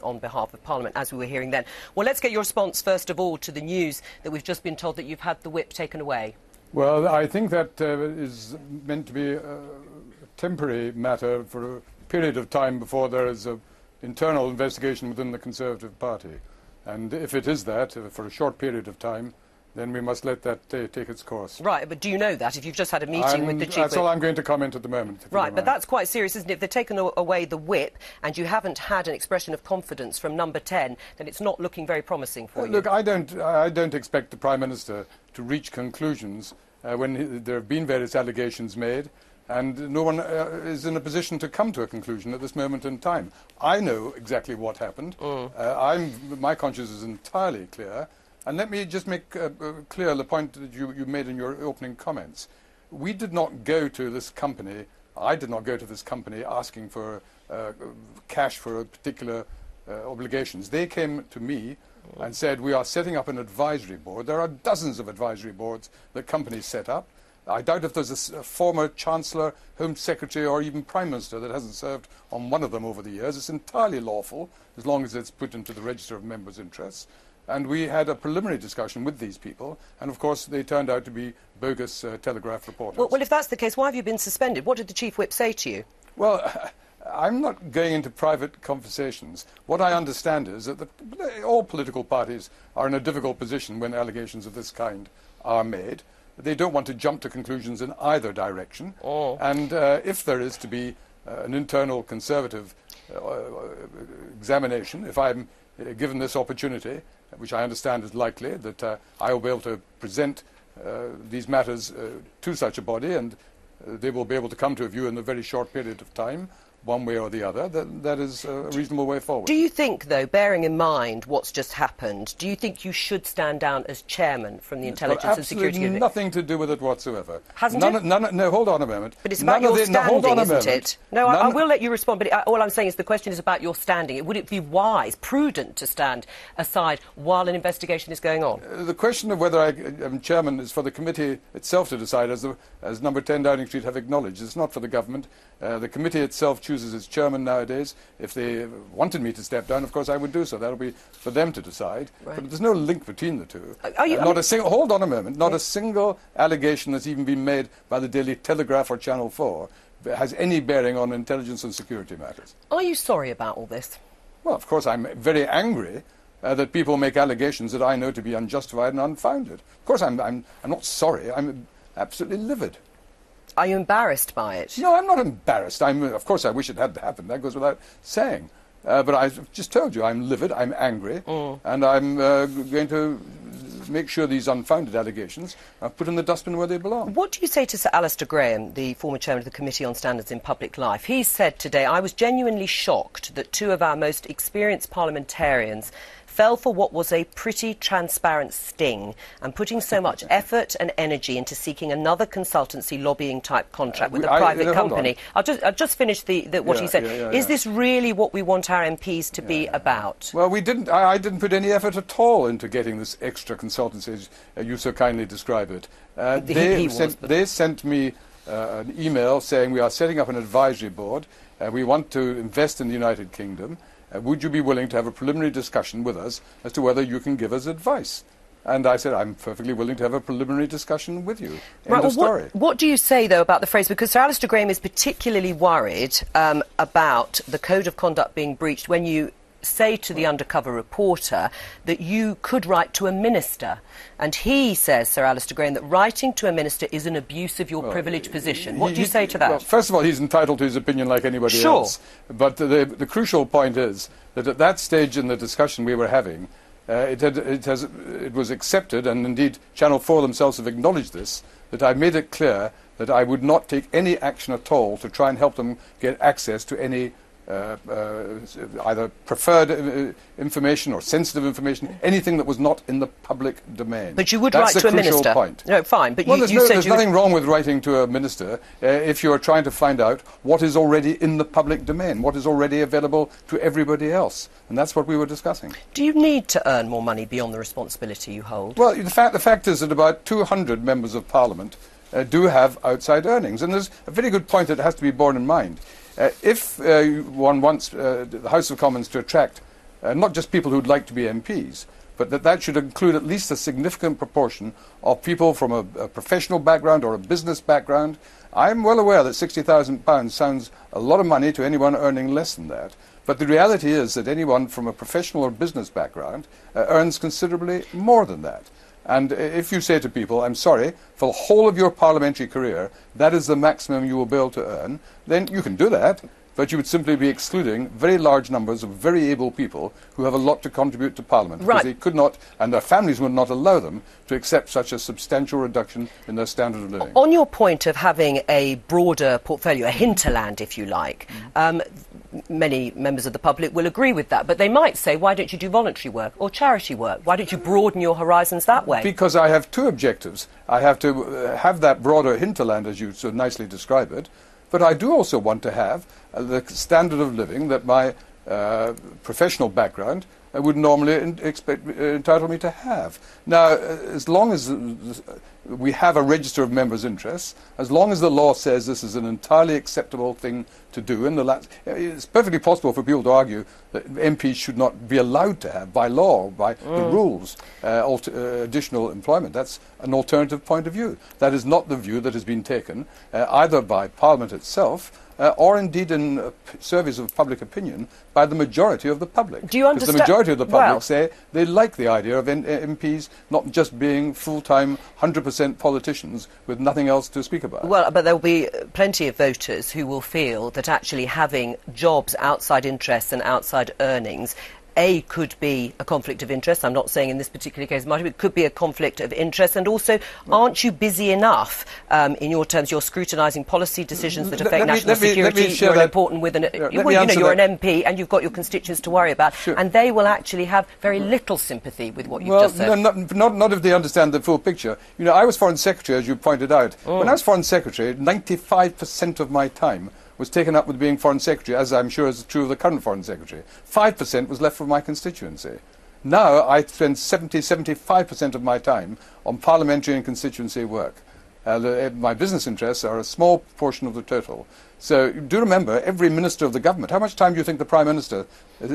on behalf of Parliament, as we were hearing then. Well, let's get your response, first of all, to the news that we've just been told that you've had the whip taken away. Well, I think that is meant to be a temporary matter for a period of time before there is an internal investigation within the Conservative Party. And if it is that, for a short period of time, then we must let that take its course. Right, but do you know that, if you've just had a meeting with the Chief Whip? That's all I'm going to comment at the moment. Right, but that's quite serious, isn't it? If they've taken away the whip and you haven't had an expression of confidence from number 10, then it's not looking very promising for you. Look, I don't expect the Prime Minister to reach conclusions when there have been various allegations made, and no one is in a position to come to a conclusion at this moment in time. I know exactly what happened. My conscience is entirely clear. And let me just make clear the point that you made in your opening comments. We did not go to this company, I did not go to this company asking for cash for particular obligations. They came to me and said, we are setting up an advisory board. There are dozens of advisory boards that companies set up. I doubt if there's a former Chancellor, Home Secretary or even Prime Minister that hasn't served on one of them over the years. It's entirely lawful as long as it's put into the Register of Members' Interests. And we had a preliminary discussion with these people, and of course they turned out to be bogus Telegraph reporters. Well, if that's the case, why have you been suspended? What did the Chief Whip say to you? Well, I'm not going into private conversations. What I understand is that all political parties are in a difficult position when allegations of this kind are made. They don't want to jump to conclusions in either direction. And if there is to be an internal Conservative examination, if I'm given this opportunity, which I understand is likely, that I will be able to present these matters to such a body, and they will be able to come to a view in a very short period of time, one way or the other. That is a reasonable way forward. Do you think, though, bearing in mind what's just happened, do you think you should stand down as chairman from the Intelligence and Security Committee? Absolutely nothing to do with it whatsoever. Hasn't it? No, hold on a moment. But it's about your standing, isn't it? No, I will let you respond, but all I'm saying is the question is about your standing. Would it be wise, prudent, to stand aside while an investigation is going on? The question of whether I am chairman is for the committee itself to decide, as Number 10 Downing Street have acknowledged. It's not for the government. The committee itself chooses its chairman nowadays. If they wanted me to step down, of course I would do so. That will be for them to decide. Right. But there's no link between the two. Hold on a moment. Not a single allegation that's even been made by the Daily Telegraph or Channel 4 has any bearing on intelligence and security matters. Are you sorry about all this? Well, of course I'm very angry that people make allegations that I know to be unjustified and unfounded. Of course I'm not sorry. I'm absolutely livid. Are you embarrassed by it? No, I'm not embarrassed. Of course, I wish it had happened. That goes without saying. But I've just told you, I'm livid, I'm angry, and I'm going to make sure these unfounded allegations are put in the dustbin where they belong. What do you say to Sir Alistair Graham, the former chairman of the Committee on Standards in Public Life? He said today, I was genuinely shocked that two of our most experienced parliamentarians fell for what was a pretty transparent sting and putting so much effort and energy into seeking another consultancy lobbying type contract with a private company. I'll just finish what he said. Is this really what we want our MPs to be about? Well, I didn't put any effort at all into getting this extra consultancy, as you so kindly describe it. They sent me an email saying we are setting up an advisory board. We want to invest in the United Kingdom. Would you be willing to have a preliminary discussion with us as to whether you can give us advice? And I said, I'm perfectly willing to have a preliminary discussion with you. End of story. What do you say, though, about the phrase? Because Sir Alistair Graham is particularly worried about the code of conduct being breached when you say to the undercover reporter that you could write to a minister. And he says, Sir Alistair Graham, that writing to a minister is an abuse of your privileged position. What do you say to that? Well, first of all, he's entitled to his opinion like anybody else. But the crucial point is that at that stage in the discussion we were having, it was accepted, and indeed Channel 4 themselves have acknowledged this, that I made it clear that I would not take any action at all to try and help them get access to any either preferred information or sensitive information, anything that was not in the public domain. But you would write to a minister. Point. No, fine. But well, there's nothing wrong with writing to a minister if you are trying to find out what is already in the public domain, what is already available to everybody else. And that's what we were discussing. Do you need to earn more money beyond the responsibility you hold? Well, the fact is that about 200 members of Parliament do have outside earnings. And there's a very good point that has to be borne in mind. If one wants the House of Commons to attract not just people who'd like to be MPs, but that should include at least a significant proportion of people from a professional background or a business background. I'm well aware that £60,000 sounds a lot of money to anyone earning less than that. But the reality is that anyone from a professional or business background earns considerably more than that. And if you say to people, I'm sorry, for the whole of your parliamentary career, that is the maximum you will be able to earn, then you can do that. But you would simply be excluding very large numbers of very able people who have a lot to contribute to Parliament. Right. Because they could not, and their families would not allow them to accept such a substantial reduction in their standard of living. On your point of having a broader portfolio, a hinterland, if you like, many members of the public will agree with that. But they might say, why don't you do voluntary work or charity work? Why don't you broaden your horizons that way? Because I have two objectives. I have to have that broader hinterland, as you so nicely describe it, but I do also want to have the standard of living that my professional background would normally entitle me to have. Now, as long as we have a register of members' interests, as long as the law says this is an entirely acceptable thing to do, it's perfectly possible for people to argue that MPs should not be allowed to have, by law, by the rules, additional employment. That's an alternative point of view. That is not the view that has been taken either by Parliament itself or indeed in surveys of public opinion by the majority of the public. Do you understand? Because the majority of the public say they like the idea of MPs not just being full-time 100% politicians with nothing else to speak about. Well, but there will be plenty of voters who will feel that actually having jobs outside interests and outside earnings could be a conflict of interest. I'm not saying in this particular case, Martin, but it could be a conflict of interest. And also, aren't you busy enough, in your terms, you're scrutinising policy decisions that affect national security, you're important with you're an MP and you've got your constituents to worry about, and they will actually have very little sympathy with what you've just said. No, not if they understand the full picture. You know, I was Foreign Secretary, as you pointed out. When I was Foreign Secretary, 95% of my time was taken up with being Foreign Secretary, as I'm sure is true of the current Foreign Secretary. 5% was left for my constituency. Now I spend 75% of my time on parliamentary and constituency work. My business interests are a small portion of the total. So do remember, every minister of the government, how much time do you think the Prime Minister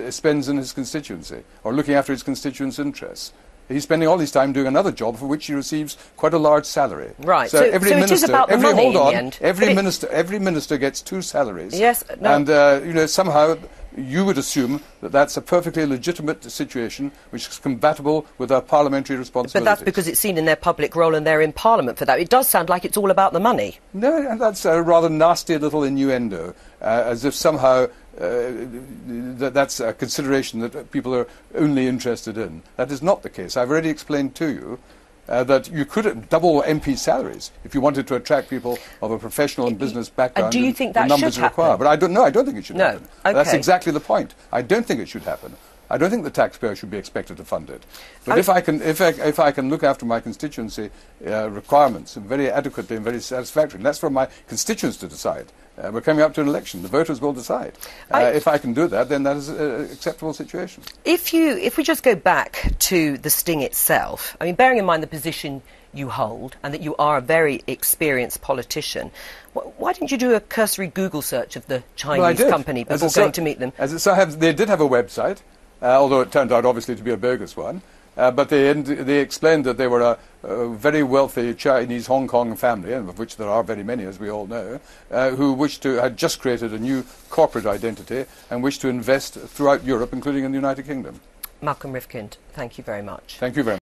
spends in his constituency, or looking after his constituents' interests? He's spending all his time doing another job for which he receives quite a large salary. Right. So every so minister, it is about the money in the end. Every minister gets two salaries. Yes. No. And somehow you would assume that that's a perfectly legitimate situation which is compatible with our parliamentary responsibilities. But that's because it's seen in their public role and they're in Parliament for that. It does sound like it's all about the money. No, and that's a rather nasty little innuendo, as if somehow that's a consideration that people are only interested in. That is not the case. I've already explained to you that you could double MP salaries if you wanted to attract people of a professional and business background. And do you think that should happen? But I don't think it should happen. Okay. That's exactly the point. I don't think it should happen. I don't think the taxpayer should be expected to fund it. But if I can look after my constituency requirements very adequately and very satisfactorily, and that's for my constituents to decide. We're coming up to an election. The voters will decide. If I can do that, then that is an acceptable situation. If we just go back to the sting itself, I mean, bearing in mind the position you hold and that you are a very experienced politician, why didn't you do a cursory Google search of the Chinese company before going to meet them? They did have a website, although it turned out obviously to be a bogus one. But they explained that they were a very wealthy Chinese Hong Kong family, and of which there are very many, as we all know, who had just created a new corporate identity and wished to invest throughout Europe, including in the United Kingdom. Malcolm Rifkind, thank you very much. Thank you very much.